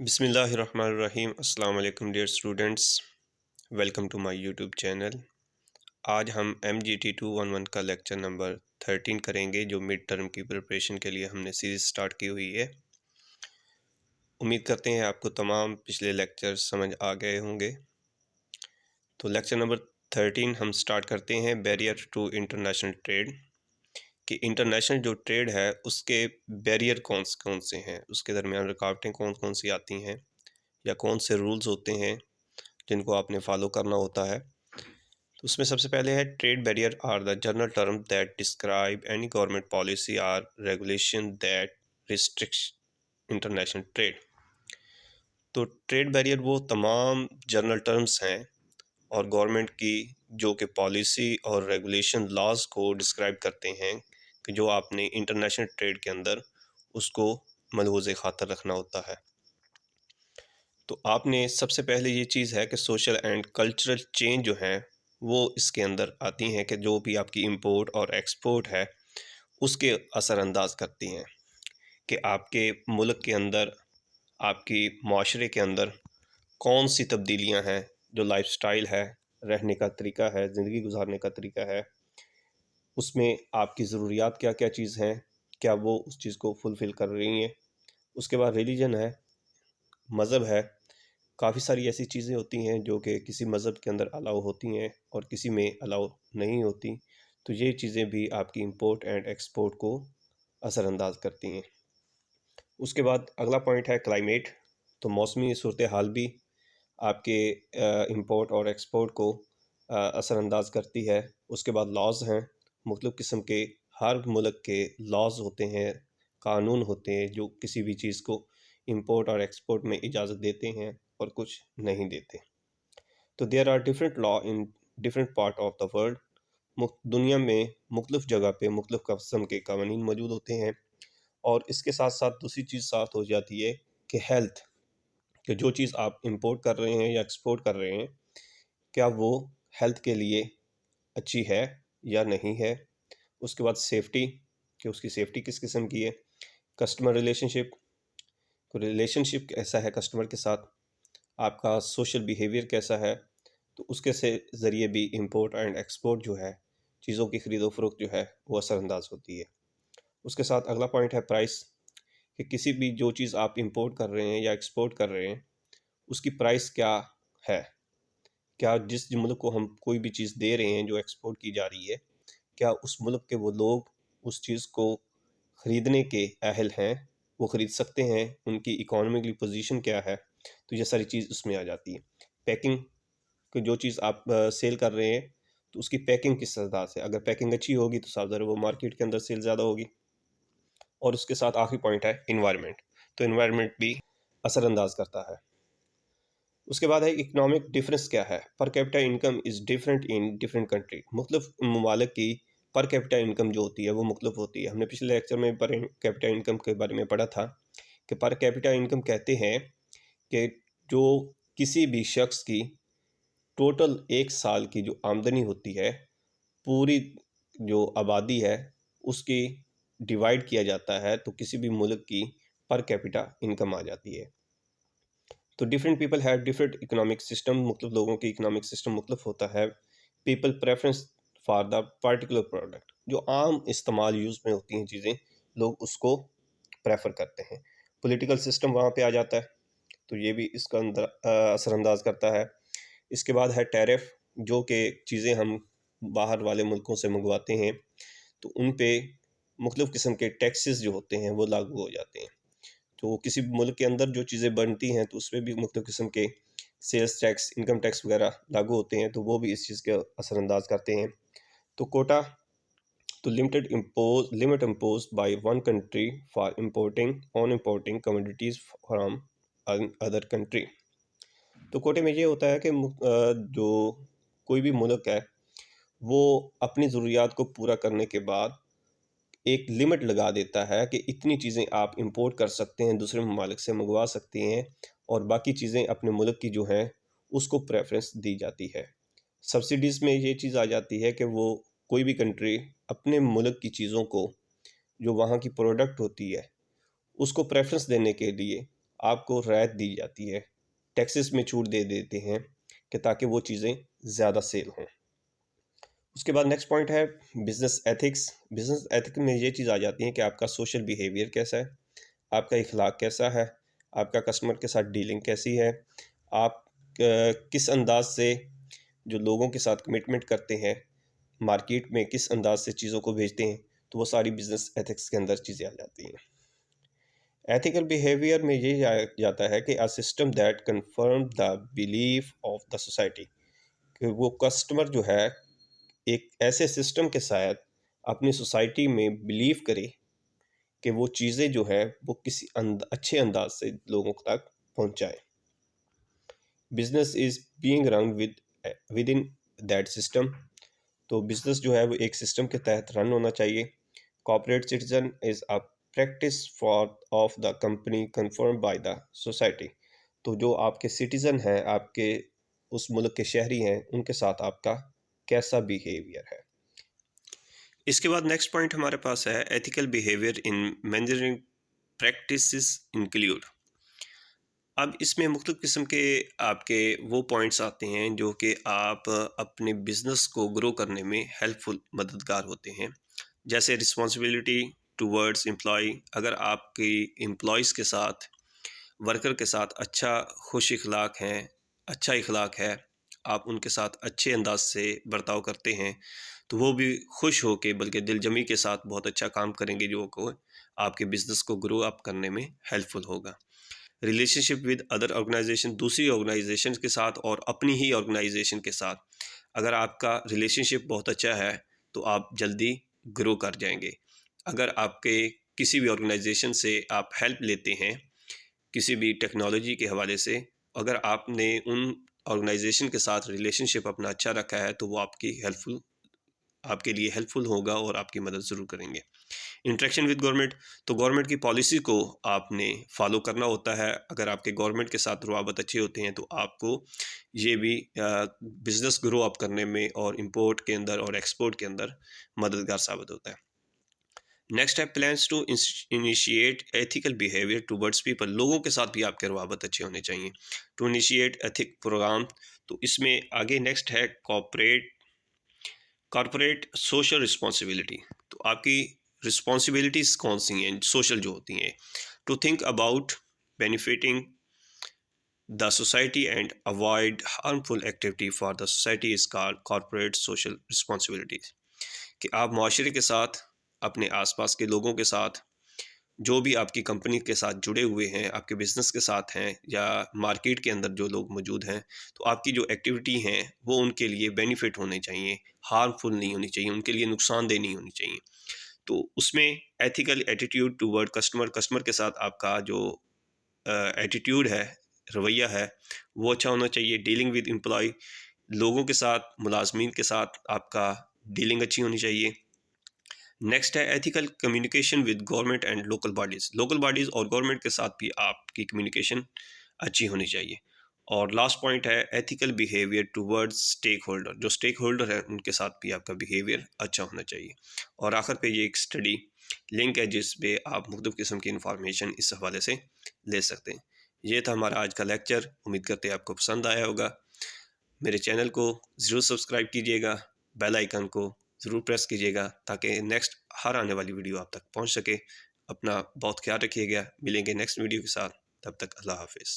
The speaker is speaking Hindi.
बिस्मिल्लाहिर्रहमानिर्रहीम। अस्सलाम वालेकुम dear students, welcome to my YouTube channel. आज हम MGT 211 का लेक्चर नंबर 13 करेंगे, जो मिड टर्म की प्रिपरेशन के लिए हमने सीरीज़ स्टार्ट की हुई है। उम्मीद करते हैं आपको तमाम पिछले लेक्चर समझ आ गए होंगे। तो लेक्चर नंबर 13 हम स्टार्ट करते हैं, बैरियर टू इंटरनेशनल ट्रेड। कि इंटरनेशनल जो ट्रेड है उसके बैरियर कौन कौन से हैं, उसके दरमियान रुकावटें कौन कौन सी आती हैं, या कौन से रूल्स होते हैं जिनको आपने फॉलो करना होता है। तो उसमें सबसे पहले है, trade barrier are the general term that describe any government policy are regulation that restrict international trade. तो ट्रेड बैरियर वो तमाम जनरल टर्म्स हैं और गवर्नमेंट की जो कि पॉलिसी और रेगुलेशन लॉज को डिस्क्राइब करते हैं कि जो आपने इंटरनेशनल ट्रेड के अंदर उसको मलहूज़ खातर रखना होता है। तो आपने सबसे पहले ये चीज़ है कि सोशल एंड कल्चरल चेंज जो है वो इसके अंदर आती हैं, कि जो भी आपकी इंपोर्ट और एक्सपोर्ट है उसके असरअंदाज करती हैं कि आपके मुल्क के अंदर, आपकी माशरे के अंदर कौन सी तब्दीलियां हैं, जो लाइफस्टाइल है, रहने का तरीका है, ज़िंदगी गुजारने का तरीका है, उसमें आपकी ज़रूरियात क्या क्या चीज़ हैं, क्या वो उस चीज़ को फुलफ़िल कर रही हैं। उसके बाद रिलीजन है, मज़हब है। काफ़ी सारी ऐसी चीज़ें होती हैं जो कि किसी मज़हब के अंदर अलाउ होती हैं और किसी में अलाउ नहीं होती। तो ये चीज़ें भी आपकी इंपोर्ट एंड एक्सपोर्ट को असरअंदाज करती हैं। उसके बाद अगला पॉइंट है क्लाइमेट। तो मौसमी सूरत हाल भी आपके इंपोर्ट और एक्सपोर्ट को असरअंदाज करती है। उसके बाद लॉज़ हैं, मुख्तलिफ़ किस्म के हर मुल्क के लॉज़ होते हैं, कानून होते हैं जो किसी भी चीज़ को इंपोर्ट और एक्सपोर्ट में इजाज़त देते हैं और कुछ नहीं देते। तो there are different law in different part of the world. दुनिया में मुख्तलिफ़ जगह पे मुख्तलिफ़ किस्म के कानून मौजूद होते हैं। और इसके साथ साथ दूसरी चीज़ साथ हो जाती है कि हेल्थ, कि जो चीज़ आप इंपोर्ट कर रहे हैं या एक्सपोर्ट कर रहे हैं, क्या वो हेल्थ के लिए अच्छी है या नहीं है। उसके बाद सेफ्टी, कि उसकी सेफ्टी किस किस्म की है। कस्टमर रिलेशनशिप, तो रिलेशनशिप कैसा है कस्टमर के साथ, आपका सोशल बिहेवियर कैसा है। तो उसके से ज़रिए भी इंपोर्ट एंड एक्सपोर्ट जो है, चीज़ों की ख़रीदो फरोख्त जो है वो असरअंदाज होती है। उसके साथ अगला पॉइंट है प्राइस, कि किसी भी जो चीज़ आप इंपोर्ट कर रहे हैं या एक्सपोर्ट कर रहे हैं उसकी प्राइस क्या है। क्या जिस मुल्क को हम कोई भी चीज़ दे रहे हैं जो एक्सपोर्ट की जा रही है, क्या उस मुल्क के वो लोग उस चीज़ को ख़रीदने के अहल हैं, वो ख़रीद सकते हैं, उनकी इकोनॉमिकली पोजीशन क्या है। तो ये सारी चीज़ उसमें आ जाती है। पैकिंग, कि जो चीज़ आप सेल कर रहे हैं तो उसकी पैकिंग किस अंदाज से, अगर पैकिंग अच्छी होगी तो साफ ज़ाहिर है वो मार्केट के अंदर सेल ज़्यादा होगी। और उसके साथ आखिरी पॉइंट है इन्वायरमेंट। तो इन्वायरमेंट भी असरअंदाज करता है। उसके बाद है इकनॉमिक डिफरेंस क्या है। Per capita income is different in different country. मुख्तलिफ ममालिक की पर कैपिटा इनकम जो होती है वो मुख्तलिफ होती है। हमने पिछले लेक्चर में पर कैपिटा इनकम के बारे में पढ़ा था कि पर कैपिटा इनकम कहते हैं कि जो किसी भी शख्स की टोटल एक साल की जो आमदनी होती है, पूरी जो आबादी है उसकी डिवाइड किया जाता है तो किसी भी मुल्क की पर कैपिटा इनकम आ जाती है। तो different people have different economic system, मुख्तलिफ लोगों की इकोनॉमिक सिस्टम मुख्तलिफ होता है। People preference for the particular product, जो आम इस्तेमाल यूज़ में होती हैं चीज़ें, लोग उसको प्रेफर करते हैं। पॉलिटिकल सिस्टम वहाँ पे आ जाता है, तो ये भी इसका अंदर असरअंदाज करता है। इसके बाद है टैरिफ, जो कि चीज़ें हम बाहर वाले मुल्कों से मंगवाते हैं तो उन पे मुख्तलिफ किस्म के टैक्सेस जो होते हैं वो लागू हो जाते हैं। तो किसी भी मुल्क के अंदर जो चीज़ें बनती हैं तो उसमें भी मुख्तलिफ किस्म के सेल्स टैक्स, इनकम टैक्स वगैरह लागू होते हैं, तो वो भी इस चीज़ का असरअंदाज करते हैं। तो कोटा, तो limit impose by one country for importing commodities from other country. तो कोटे में ये होता है कि जो कोई भी मुल्क है वो अपनी ज़रूरियात को पूरा करने के बाद एक लिमिट लगा देता है कि इतनी चीज़ें आप इंपोर्ट कर सकते हैं, दूसरे ममालिक से मंगवा सकते हैं, और बाकी चीज़ें अपने मुल्क की जो हैं उसको प्रेफरेंस दी जाती है। सब्सिडीज़ में ये चीज़ आ जाती है कि वो कोई भी कंट्री अपने मुल्क की चीज़ों को, जो वहाँ की प्रोडक्ट होती है, उसको प्रेफरेंस देने के लिए आपको रियायत दी जाती है, टैक्सेस में छूट दे देते हैं कि ताकि वो चीज़ें ज़्यादा सेल हों। उसके बाद नेक्स्ट पॉइंट है बिजनेस एथिक्स। बिजनेस एथिक्स में ये चीज़ आ जाती है कि आपका सोशल बिहेवियर कैसा है, आपका इखलाक कैसा है, आपका कस्टमर के साथ डीलिंग कैसी है, आप किस अंदाज से जो लोगों के साथ कमिटमेंट करते हैं, मार्केट में किस अंदाज से चीज़ों को भेजते हैं, तो वो सारी बिजनेस एथिक्स के अंदर चीज़ें आ जाती हैं। एथिकल बिहेवियर में ये आ जाता है कि a system that confirm the belief of the society, कि वो कस्टमर जो है एक ऐसे सिस्टम के साथ अपनी सोसाइटी में बिलीव करे कि वो चीज़ें जो है वो किसी अच्छे अंदाज से लोगों तक पहुंचाए। Business is being run with in that system, तो बिजनेस जो है वो एक सिस्टम के तहत रन होना चाहिए। Corporate citizen is a practice for of the company confirm by the society, तो जो आपके सिटीज़न हैं, आपके उस मुल्क के शहरी हैं, उनके साथ आपका कैसा बिहेवियर है। इसके बाद नेक्स्ट पॉइंट हमारे पास है ethical behaviour in managing practices include. अब इसमें मुख्तलिफ किस्म के आपके वो पॉइंट्स आते हैं जो कि आप अपने बिजनेस को ग्रो करने में हेल्पफुल मददगार होते हैं, जैसे रिस्पॉन्सिबिलिटी टूवर्ड्स एम्प्लॉय। अगर आपकी एम्प्लॉयज़ के साथ, वर्कर के साथ अच्छा खुश इखलाक हैं, अच्छा इखलाक है, आप उनके साथ अच्छे अंदाज से बर्ताव करते हैं, तो वो भी खुश हो के बल्कि दिलजमी के साथ बहुत अच्छा काम करेंगे, जो को आपके बिज़नेस को ग्रो अप करने में हेल्पफुल होगा। रिलेशनशिप विद अदर ऑर्गेनाइजेशन, दूसरी ऑर्गेनाइजेशन के साथ और अपनी ही ऑर्गेनाइजेशन के साथ अगर आपका रिलेशनशिप बहुत अच्छा है तो आप जल्दी ग्रो कर जाएंगे। अगर आपके किसी भी ऑर्गेनाइजेशन से आप हेल्प लेते हैं किसी भी टेक्नोलॉजी के हवाले से, अगर आपने उन ऑर्गेनाइजेशन के साथ रिलेशनशिप अपना अच्छा रखा है तो वो आपके लिए हेल्पफुल होगा और आपकी मदद ज़रूर करेंगे। इंटरेक्शन विद गवर्नमेंट, तो गवर्नमेंट की पॉलिसी को आपने फॉलो करना होता है। अगर आपके गवर्नमेंट के साथ रवाबत अच्छे होते हैं तो आपको ये भी बिज़नेस ग्रो अप करने में और इंपोर्ट के अंदर और एक्सपोर्ट के अंदर मददगार साबित होता है। नेक्स्ट है plans to initiate ethical behaviour towards people. लोगों के साथ भी आपके रवाबत अच्छे होने चाहिए। टू इनिशिएट एथिक प्रोग्राम, तो इसमें आगे नेक्स्ट है कॉर्पोरेट सोशल रिस्पॉन्सिबिलिटी। तो आपकी रिस्पॉन्सिबिलिटीज़ कौन सी हैं सोशल जो होती हैं? To think about benefiting the society and avoid harmful activity for the society is called corporate social responsibilities. कि आप माशरे के साथ, अपने आसपास के लोगों के साथ, जो भी आपकी कंपनी के साथ जुड़े हुए हैं, आपके बिज़नेस के साथ हैं या मार्केट के अंदर जो लोग मौजूद हैं, तो आपकी जो एक्टिविटी हैं वो उनके लिए बेनिफिट होने चाहिए, हार्मफुल नहीं होनी चाहिए, उनके लिए नुकसानदेह नहीं होनी चाहिए। तो उसमें एथिकल एटीट्यूड टूवर्ड कस्टमर के साथ आपका जो एटीट्यूड है, रवैया है, वो अच्छा होना चाहिए। डीलिंग विद एम्प्लॉय, लोगों के साथ, मुलाजमीन के साथ आपका डीलिंग अच्छी होनी चाहिए। नेक्स्ट है ethical communication with government and local bodies और गवर्नमेंट के साथ भी आपकी कम्युनिकेशन अच्छी होनी चाहिए। और लास्ट पॉइंट है ethical behaviour towards stakeholder, जो स्टेक होल्डर है उनके साथ भी आपका बिहेवियर अच्छा होना चाहिए। और आखिर पे ये एक स्टडी लिंक है जिस पे आप मुख्तलिफ किस्म की इंफॉर्मेशन इस हवाले से ले सकते हैं। ये था हमारा आज का लेक्चर, उम्मीद करते हैं आपको पसंद आया होगा। मेरे चैनल को ज़रूर सब्सक्राइब कीजिएगा, बेल आइकन को ज़रूर प्रेस कीजिएगा ताकि नेक्स्ट हर आने वाली वीडियो आप तक पहुंच सके। अपना बहुत ख्याल रखिएगा, मिलेंगे नेक्स्ट वीडियो के साथ, तब तक अल्लाह हाफिज़।